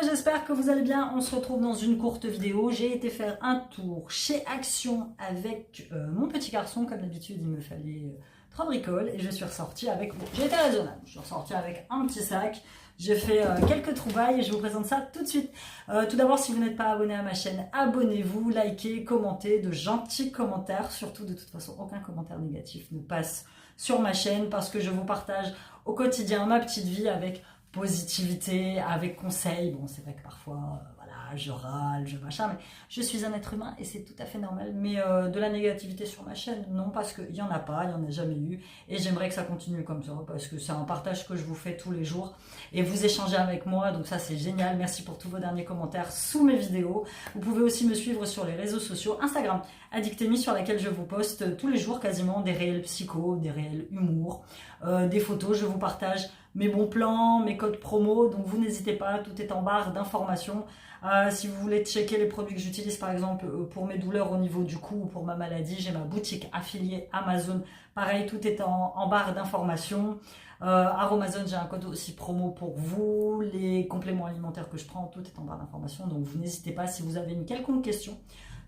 j'espère que vous allez bien. On se retrouve dans une courte vidéo. J'ai été faire un tour chez Action avec mon petit garçon. Comme d'habitude, il me fallait 3 bricoles et je suis ressortie avec... Bon, j'ai été raisonnable. Je suis ressortie avec un petit sac. J'ai fait quelques trouvailles et je vous présente ça tout de suite. Tout d'abord, si vous n'êtes pas abonné à ma chaîne, abonnez-vous, likez, commentez, de gentils commentaires. Surtout, de toute façon, aucun commentaire négatif ne passe sur ma chaîne parce que je vous partage au quotidien ma petite vie avec positivité, avec conseils. Bon, c'est vrai que parfois, voilà, je râle, je machin, mais je suis un être humain et c'est tout à fait normal. Mais de la négativité sur ma chaîne, non, parce qu'il n'y en a pas, il n'y en a jamais eu. Et j'aimerais que ça continue comme ça, parce que c'est un partage que je vous fais tous les jours. Et vous échangez avec moi, donc ça c'est génial. Merci pour tous vos derniers commentaires sous mes vidéos. Vous pouvez aussi me suivre sur les réseaux sociaux, Instagram, Addictemi, sur laquelle je vous poste tous les jours quasiment des réels psycho, des réels humour, des photos. Je vous partage mes bons plans, mes codes promo, donc vous n'hésitez pas, tout est en barre d'informations. Si vous voulez checker les produits que j'utilise, par exemple pour mes douleurs au niveau du cou ou pour ma maladie, j'ai ma boutique affiliée Amazon. Pareil, tout est en barre d'informations. Aromazone, j'ai un code aussi promo pour vous. Les compléments alimentaires que je prends, tout est en barre d'informations. Donc vous n'hésitez pas, si vous avez une quelconque question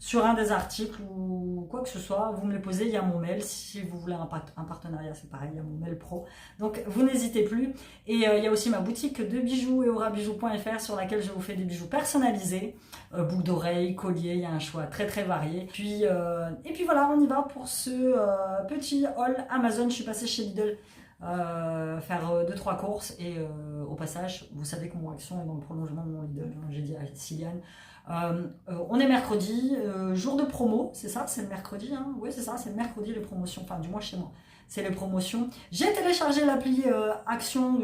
sur un des articles ou quoi que ce soit, vous me les posez, il y a mon mail. Si vous voulez un partenariat, c'est pareil, il y a mon mail pro. Donc vous n'hésitez plus. Et il y a aussi ma boutique de bijoux, eorabijoux.fr, sur laquelle je vous fais des bijoux personnalisés, boucles d'oreilles, colliers, il y a un choix très très varié. Et puis voilà, on y va pour ce petit haul Amazon. Je suis passée chez Lidl faire 2-3 courses et au passage, vous savez que mon Action est dans le prolongement de mon Lidl. J'ai dit à Siliane, on est mercredi, jour de promo, c'est ça, c'est le mercredi, hein, oui c'est ça, c'est le mercredi les promotions, enfin du moins chez moi, c'est les promotions. J'ai téléchargé l'appli Action,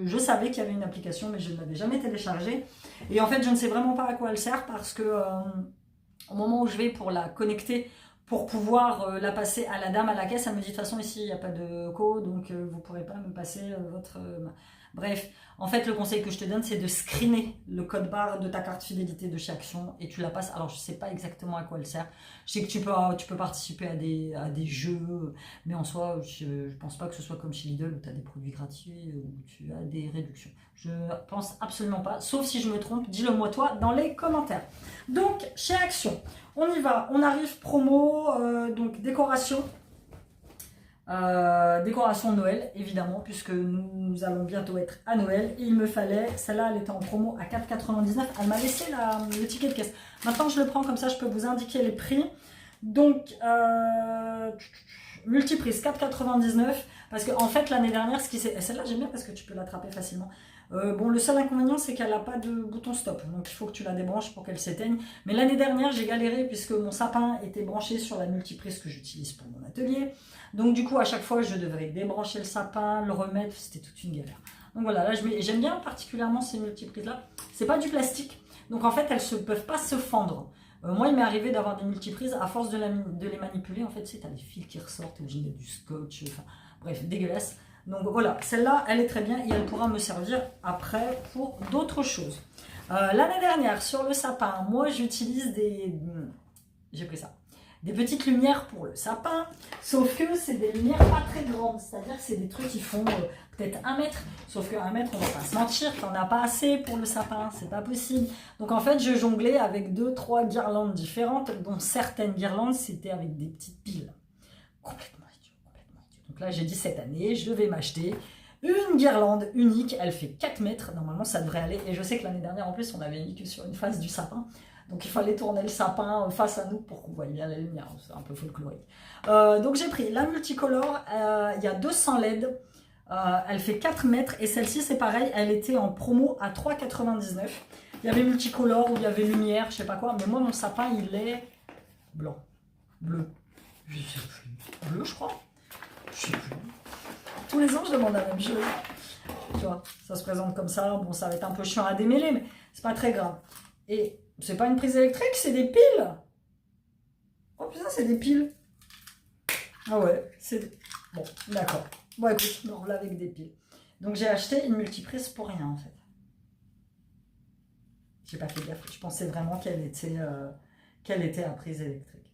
je savais qu'il y avait une application mais je ne l'avais jamais téléchargée et en fait je ne sais vraiment pas à quoi elle sert parce que au moment où je vais pour la connecter, pour pouvoir la passer à la dame à la caisse, elle me dit de toute façon ici il n'y a pas de code, donc vous ne pourrez pas me passer votre... Bref, en fait le conseil que je te donne c'est de screener le code barre de ta carte fidélité de chez Action et tu la passes. Alors je ne sais pas exactement à quoi elle sert, je sais que tu peux participer à des jeux, mais en soi je ne pense pas que ce soit comme chez Lidl où tu as des produits gratuits, où tu as des réductions. Je pense absolument pas, sauf si je me trompe, dis-le moi toi dans les commentaires. Donc chez Action, on y va, on arrive promo, donc décoration. Décoration de Noël, évidemment, puisque nous allons bientôt être à Noël. Et il me fallait, celle-là, elle était en promo à 4,99 €. Elle m'a laissé le ticket de caisse. Maintenant, je le prends, comme ça, je peux vous indiquer les prix. Donc, multiprise 4,99 €. Parce qu'en fait, l'année dernière, celle-là, j'aime bien parce que tu peux l'attraper facilement. Bon, le seul inconvénient, c'est qu'elle n'a pas de bouton stop. Donc, il faut que tu la débranches pour qu'elle s'éteigne. Mais l'année dernière, j'ai galéré puisque mon sapin était branché sur la multiprise que j'utilise pour mon atelier. Donc, du coup, à chaque fois, je devrais débrancher le sapin, le remettre. C'était toute une galère. Donc, voilà, là, j'aime bien particulièrement ces multiprises-là. C'est pas du plastique. Donc, en fait, elles ne peuvent pas se fendre. Moi, il m'est arrivé d'avoir des multiprises. À force de les manipuler, en fait, tu sais, tu as des fils qui ressortent. Tu es obligé de mettre du scotch. Enfin, bref, dégueulasse. Donc voilà, celle-là, elle est très bien et elle pourra me servir après pour d'autres choses. L'année dernière, sur le sapin, moi j'utilise j'ai pris ça, des petites lumières pour le sapin, sauf que c'est des lumières pas très grandes, c'est-à-dire que c'est des trucs qui font peut-être 1 mètre, sauf que 1 mètre, on va pas se mentir, t'en as pas assez pour le sapin, c'est pas possible. Donc en fait, je jonglais avec 2-3 guirlandes différentes, dont certaines guirlandes, c'était avec des petites piles. Complètement. Donc là, j'ai dit cette année, je vais m'acheter une guirlande unique. Elle fait 4 mètres. Normalement, ça devrait aller. Et je sais que l'année dernière, en plus, on avait mis que sur une face du sapin. Donc, il fallait tourner le sapin face à nous pour qu'on voie bien la lumière. C'est un peu folklorique. Donc, j'ai pris la multicolore. Il y a 200 LED. Elle fait 4 mètres. Et celle-ci, c'est pareil. Elle était en promo à 3,99 €. Il y avait multicolore ou il y avait lumière, je sais pas quoi. Mais moi, mon sapin, il est blanc. Bleu. Je sais plus. Bleu, je crois. Je sais plus. Tous les ans, je demande la même chose. Tu vois, ça se présente comme ça. Bon, ça va être un peu chiant à démêler, mais c'est pas très grave. Et c'est pas une prise électrique, c'est des piles. Oh putain, c'est des piles. Ah ouais, c'est... Bon, d'accord. Bon, écoute, on l'a avec des piles. Donc, j'ai acheté une multiprise pour rien, en fait. J'ai pas fait gaffe. Je pensais vraiment qu'elle était à prise électrique.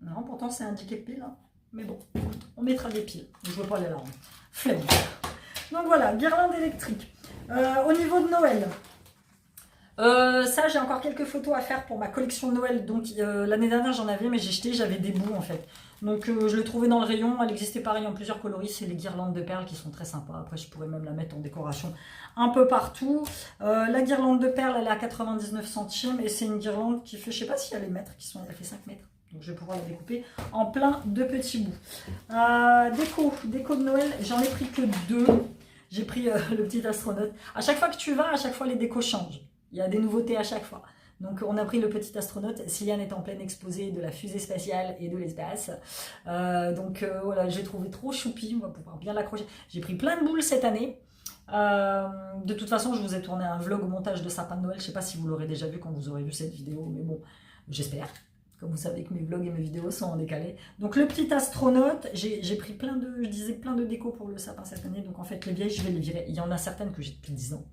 Non, pourtant, c'est indiqué pile, hein. Mais bon, on mettra des piles. Je veux pas les larmes. Flemme. Donc voilà, guirlande électrique. Au niveau de Noël, Ça, j'ai encore quelques photos à faire pour ma collection de Noël. Donc l'année dernière, j'en avais, mais j'ai jeté, j'avais des bouts en fait. Donc je l'ai trouvée dans le rayon. Elle existait pareil en plusieurs coloris. C'est les guirlandes de perles qui sont très sympas. Après, je pourrais même la mettre en décoration un peu partout. La guirlande de perles, elle est à 99 centimes. Et c'est une guirlande qui fait, je sais pas si elle est mètres, elle fait 5 mètres. Donc je vais pouvoir la découper en plein de petits bouts. Déco de Noël, j'en ai pris que 2. J'ai pris le petit astronaute. À chaque fois que tu vas, à chaque fois les décos changent. Il y a des nouveautés à chaque fois. Donc on a pris le petit astronaute. Siliane est en pleine exposé de la fusée spatiale et de l'espace. Voilà, j'ai trouvé trop choupi. On va pouvoir bien l'accrocher. J'ai pris plein de boules cette année. De toute façon, je vous ai tourné un vlog au montage de sapin de Noël. Je ne sais pas si vous l'aurez déjà vu quand vous aurez vu cette vidéo. Mais bon, j'espère. Comme vous savez que mes vlogs et mes vidéos sont en décalé. Donc le petit astronaute, j'ai pris plein de déco pour le sapin cette année. Donc en fait les vieilles, je vais les virer. Il y en a certaines que j'ai depuis 10 ans.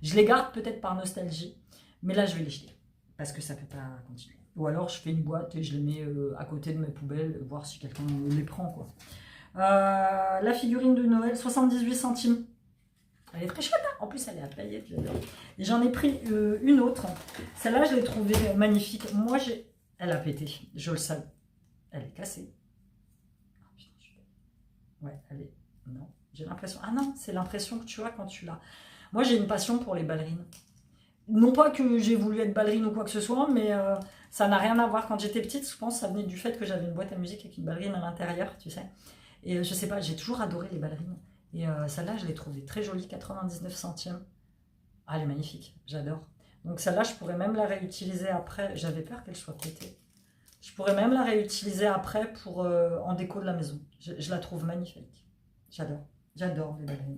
Je les garde peut-être par nostalgie. Mais là je vais les jeter. Parce que ça ne peut pas continuer. Ou alors je fais une boîte et je les mets à côté de mes poubelles. Voir si quelqu'un les prend quoi. La figurine de Noël, 78 centimes. Elle est très chouette, hein. En plus elle est à paillettes. Et j'en ai pris une autre. Celle-là je l'ai trouvée magnifique. Moi j'ai... Elle a pété, je le savais. Elle est cassée. Oh, putain, ouais, elle est... Non, j'ai l'impression... Ah non, c'est l'impression que tu as quand tu l'as. Moi, j'ai une passion pour les ballerines. Non pas que j'ai voulu être ballerine ou quoi que ce soit, mais ça n'a rien à voir. Quand j'étais petite, je pense que ça venait du fait que j'avais une boîte à musique avec une ballerine à l'intérieur, tu sais. Et je sais pas, j'ai toujours adoré les ballerines. Et celle-là, je l'ai trouvée très jolie, 99 centimes. Ah, elle est magnifique, j'adore. Donc celle-là, je pourrais même la réutiliser après. J'avais peur qu'elle soit pétée. Je pourrais même la réutiliser après pour en déco de la maison. Je la trouve magnifique. J'adore. J'adore les ballerines.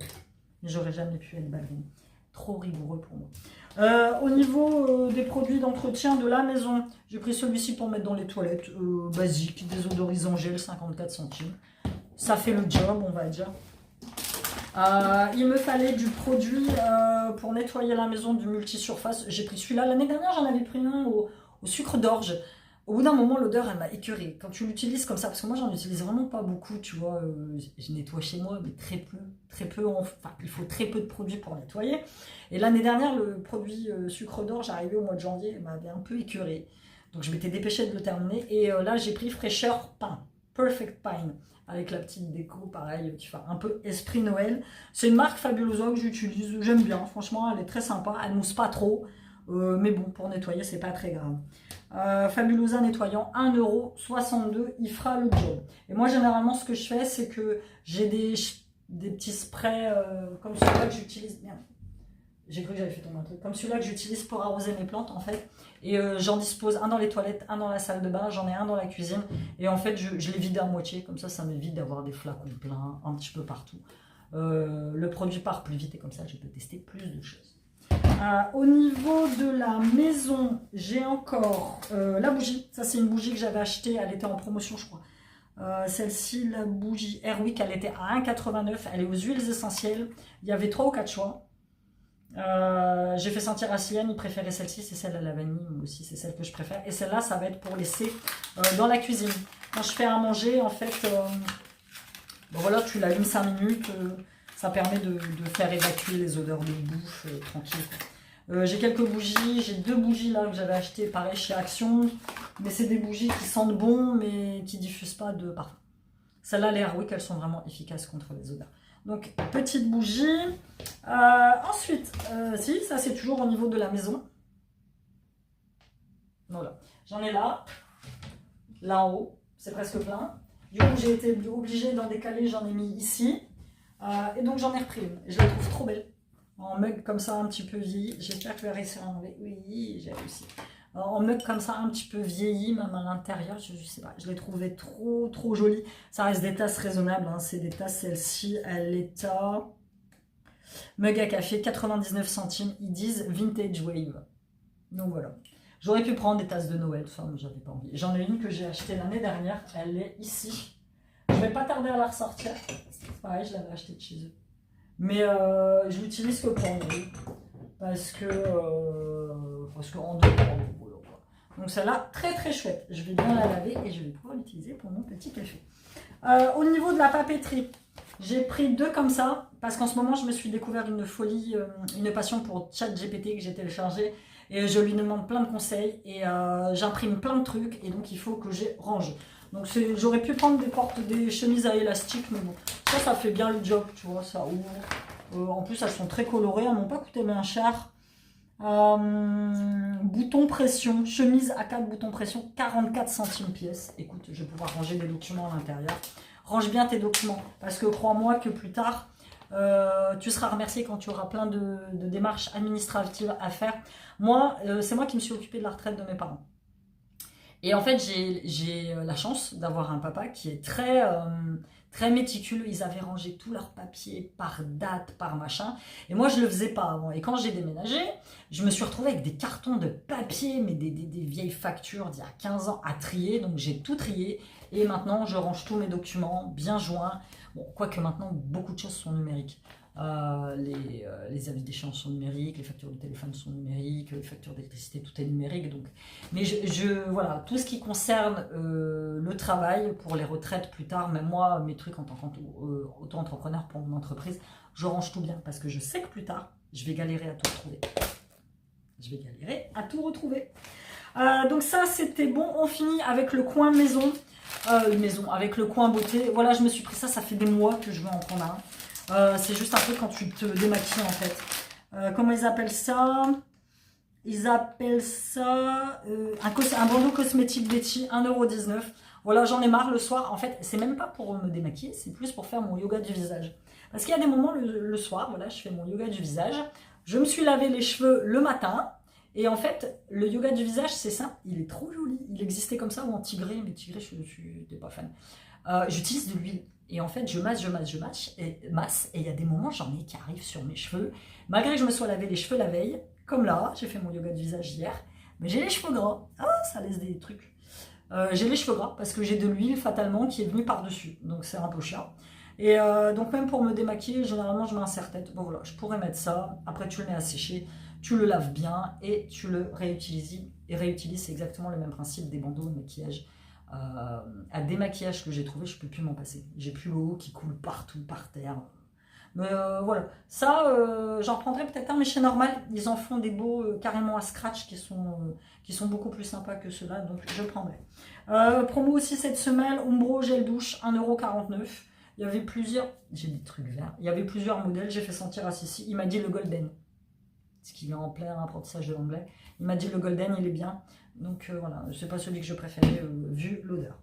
Mais j'aurais jamais pu être ballerine. Trop rigoureux pour moi. Au niveau des produits d'entretien de la maison, j'ai pris celui-ci pour mettre dans les toilettes. Basique, désodorisant gel, 54 centimes. Ça fait le job, on va dire. Il me fallait du produit pour nettoyer la maison, du multisurface. J'ai pris celui-là. L'année dernière, j'en avais pris un au sucre d'orge. Au bout d'un moment, l'odeur, elle m'a écœurée. Quand tu l'utilises comme ça, parce que moi, j'en utilise vraiment pas beaucoup, tu vois. Je nettoie chez moi, mais très peu. Très peu. Enfin, il faut très peu de produits pour nettoyer. Et l'année dernière, le produit sucre d'orge, arrivé au mois de janvier, m'avait un peu écœurée. Donc, je m'étais dépêchée de le terminer. Et là, j'ai pris fraîcheur pain. Perfect Pine. Avec la petite déco, pareil, qui fait un peu esprit Noël. C'est une marque Fabulosa que j'utilise, j'aime bien, franchement, elle est très sympa, elle mousse pas trop, mais bon, pour nettoyer, c'est pas très grave. Fabulosa nettoyant, 1,62 €, il fera le job. Et moi, généralement, ce que je fais, c'est que j'ai des petits sprays comme celui-là que j'utilise. Merde, j'ai cru que j'avais fait tomber un truc. Comme celui-là que j'utilise pour arroser mes plantes, en fait. Et j'en dispose un dans les toilettes, un dans la salle de bain, j'en ai un dans la cuisine. Et en fait, je les vide à moitié. Comme ça m'évite d'avoir des flacons pleins un petit peu partout. Le produit part plus vite et comme ça, je peux tester plus de choses. Au niveau de la maison, j'ai encore la bougie. Ça, c'est une bougie que j'avais achetée. Elle était en promotion, je crois. Celle-ci, la bougie Airwick, elle était à 1,89 €. Elle est aux huiles essentielles. Il y avait 3 ou 4 choix. J'ai fait sentir à Siliane, il préférait celle-ci, c'est celle à la vanille, moi aussi c'est celle que je préfère. Et celle-là, ça va être pour laisser dans la cuisine. Quand je fais à manger, en fait, bon voilà, tu l'allumes 5 minutes, ça permet de faire évacuer les odeurs de bouffe tranquille. J'ai quelques bougies, j'ai 2 bougies là que j'avais achetées, pareil chez Action, mais c'est des bougies qui sentent bon, mais qui diffusent pas de parfum. Celles-là, les Airwick, elles sont vraiment efficaces contre les odeurs. Donc, petite bougie. Ensuite, si, ça c'est toujours au niveau de la maison. Voilà. J'en ai là en haut, c'est presque plein. Du coup, j'ai été obligée d'en décaler, j'en ai mis ici. Et donc, j'en ai repris une. Je la trouve trop belle. En mug comme ça, un petit peu vieilli. J'espère que je vais réussir à enlever. Oui, j'ai réussi. En mug comme ça, un petit peu vieilli, même à l'intérieur, je sais pas, je l'ai trouvé trop jolie. Ça reste des tasses raisonnables, hein. C'est des tasses, celle-ci, elle est à mug à café, 99 centimes, ils disent Vintage Wave. Donc voilà. J'aurais pu prendre des tasses de Noël, ça, mais j'avais pas envie. J'en ai une que j'ai achetée l'année dernière, elle est ici. Je vais pas tarder à la ressortir. Pareil, je l'avais achetée de chez eux. Mais je l'utilise que pour Noël. Parce que en deux, donc celle-là, très chouette. Je vais bien la laver et je vais pouvoir l'utiliser pour mon petit café. Au niveau de la papeterie, J'ai pris 2 comme ça, parce qu'en ce moment, je me suis découvert une folie, une passion pour ChatGPT que j'ai téléchargé. Et je lui demande plein de conseils, et j'imprime plein de trucs, et donc il faut que je range. Donc j'aurais pu prendre des chemises à élastique, mais bon, ça fait bien le job, tu vois, ça ouvre. En plus, elles sont très colorées, elles m'ont pas coûté bien cher. Bouton pression, chemise à 4 boutons pression, 44 centimes pièce. Écoute, je vais pouvoir ranger des documents à l'intérieur. Range bien tes documents, parce que crois-moi que plus tard, tu seras remercié quand tu auras plein de démarches administratives à faire. Moi, c'est moi qui me suis occupée de la retraite de mes parents. Et en fait, j'ai la chance d'avoir un papa qui est très méticuleux. Ils avaient rangé tous leurs papiers par date, par machin. Et moi, je le faisais pas avant. Et quand j'ai déménagé, je me suis retrouvée avec des cartons de papier, mais des vieilles factures d'il y a 15 ans à trier. Donc, j'ai tout trié. Et maintenant, je range tous mes documents bien joints. Bon, quoique maintenant, beaucoup de choses sont numériques. Les avis d'échange sont numériques, les factures de téléphone sont numériques, les factures d'électricité, tout est numérique. Donc. Mais voilà, tout ce qui concerne le travail pour les retraites plus tard, même moi, mes trucs en tant qu'auto-entrepreneur pour mon entreprise, je range tout bien parce que je sais que plus tard, je vais galérer à tout retrouver. Donc ça, c'était bon. On finit avec le coin maison. Avec le coin beauté. Voilà, je me suis pris ça, ça fait des mois que je veux en prendre un. C'est juste un peu quand tu te démaquilles en fait. Comment ils appellent ça? Ils appellent ça un bandeau cosmétique Betty, 1,19 €. Voilà, j'en ai marre le soir. En fait, c'est même pas pour me démaquiller, c'est plus pour faire mon yoga du visage. Parce qu'il y a des moments le soir, voilà, je fais mon yoga du visage. Je me suis lavé les cheveux le matin. Et en fait, le yoga du visage, c'est ça, il est trop joli. Il existait comme ça ou en tigré, mais tigré, je n'étais pas fan. J'utilise de l'huile. Et en fait, je masse, et il y a des moments, j'en ai qui arrivent sur mes cheveux. Malgré que je me sois lavé les cheveux la veille, comme là, j'ai fait mon yoga du visage hier, mais j'ai les cheveux gras. Ah, ça laisse des trucs. J'ai les cheveux gras parce que j'ai de l'huile fatalement qui est venue par-dessus. Donc c'est un peu chiant. Et donc même pour me démaquiller, généralement je mets un serre-tête. Bon voilà, je pourrais mettre ça. Après tu le mets à sécher, tu le laves bien et tu le réutilises. Et réutilises, c'est exactement le même principe des bandeaux de maquillage. À démaquillage que j'ai trouvé, je peux plus m'en passer. J'ai plus l'eau qui coule partout par terre. Mais voilà, ça j'en reprendrai peut-être un, mais chez Normal, ils en font des beaux carrément à scratch qui sont beaucoup plus sympas que ceux-là, donc je prendrai. Promo aussi cette semaine, Umbro gel douche, 1,49 €. Il y avait plusieurs, j'ai des trucs verts, il y avait plusieurs modèles, j'ai fait sentir à Sissi, il m'a dit le golden, ce qui est en plein apprentissage de l'anglais. Il m'a dit le golden, il est bien. Donc voilà, c'est pas celui que je préférais vu l'odeur.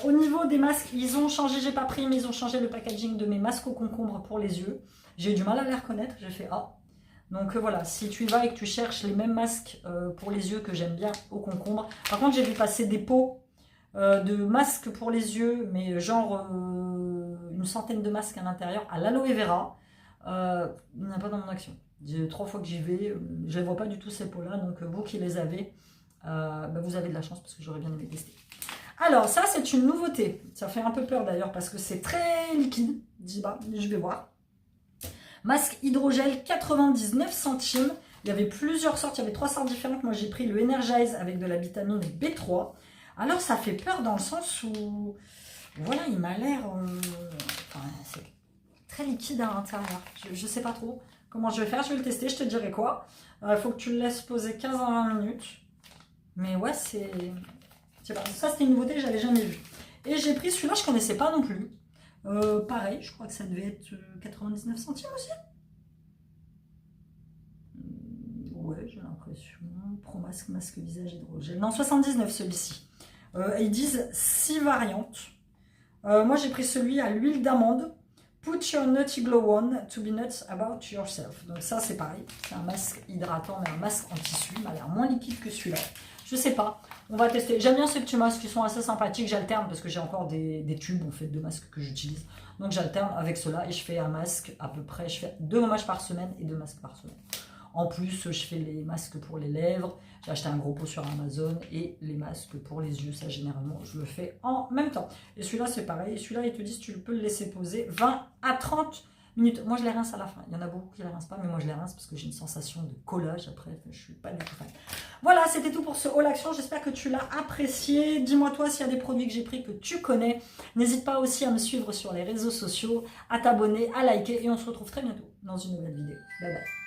Au niveau des masques, ils ont changé, j'ai pas pris, mais ils ont changé le packaging de mes masques au concombre pour les yeux. J'ai eu du mal à les reconnaître, j'ai fait ah. Donc voilà, si tu y vas et que tu cherches les mêmes masques pour les yeux que j'aime bien au concombre. Par contre, j'ai vu passer des pots de masques pour les yeux, mais genre une centaine de masques à l'intérieur, à l'aloe vera. Il n'y en a pas dans mon action. 3 fois que j'y vais, je ne vois pas du tout ces pots-là, donc vous qui les avez, vous avez de la chance parce que j'aurais bien aimé tester. Alors ça c'est une nouveauté, ça fait un peu peur d'ailleurs parce que c'est très liquide, je vais voir. Masque hydrogel 99 centimes, il y avait plusieurs sortes, il y avait 3 sortes différentes, moi j'ai pris le Energize avec de la vitamine B3. Alors ça fait peur dans le sens où, voilà, il m'a l'air, c'est très liquide à l'intérieur, je sais pas trop comment je vais faire, je vais le tester, je te dirai quoi. Il faut que tu le laisses poser 15 à 20 minutes, mais ouais c'est... Je sais pas, ça c'était une nouveauté, j'avais jamais vu. Et j'ai pris celui-là, je connaissais pas non plus. Pareil, je crois que ça devait être 99 centimes aussi. Ouais, j'ai l'impression. Pro masque, masque visage hydrogel. Non, 79 celui-ci. Ils disent 6 variantes. Moi j'ai pris celui à l'huile d'amande. Put your nutty glow on to be nuts about yourself. Donc ça c'est pareil, c'est un masque hydratant, mais un masque en tissu. Il m'a l'air moins liquide que celui-là. Je sais pas, on va tester. J'aime bien ces petits masques qui sont assez sympathiques. J'alterne parce que j'ai encore des tubes en fait de masques que j'utilise. Donc j'alterne avec cela et je fais un masque à peu près. Je fais 2 gommages par semaine et 2 masques par semaine. En plus, je fais les masques pour les lèvres. J'ai acheté un gros pot sur Amazon et les masques pour les yeux. Ça, généralement, je le fais en même temps. Et celui-là, c'est pareil. Et celui-là, ils te disent tu peux le laisser poser 20 à 30 minutes. Moi, je les rince à la fin. Il y en a beaucoup qui les rincent pas, mais moi, je les rince parce que j'ai une sensation de collage après. Je suis pas du tout fan. Voilà, c'était tout pour ce haul action. J'espère que tu l'as apprécié. Dis-moi toi s'il y a des produits que j'ai pris que tu connais. N'hésite pas aussi à me suivre sur les réseaux sociaux, à t'abonner, à liker et on se retrouve très bientôt dans une nouvelle vidéo. Bye bye.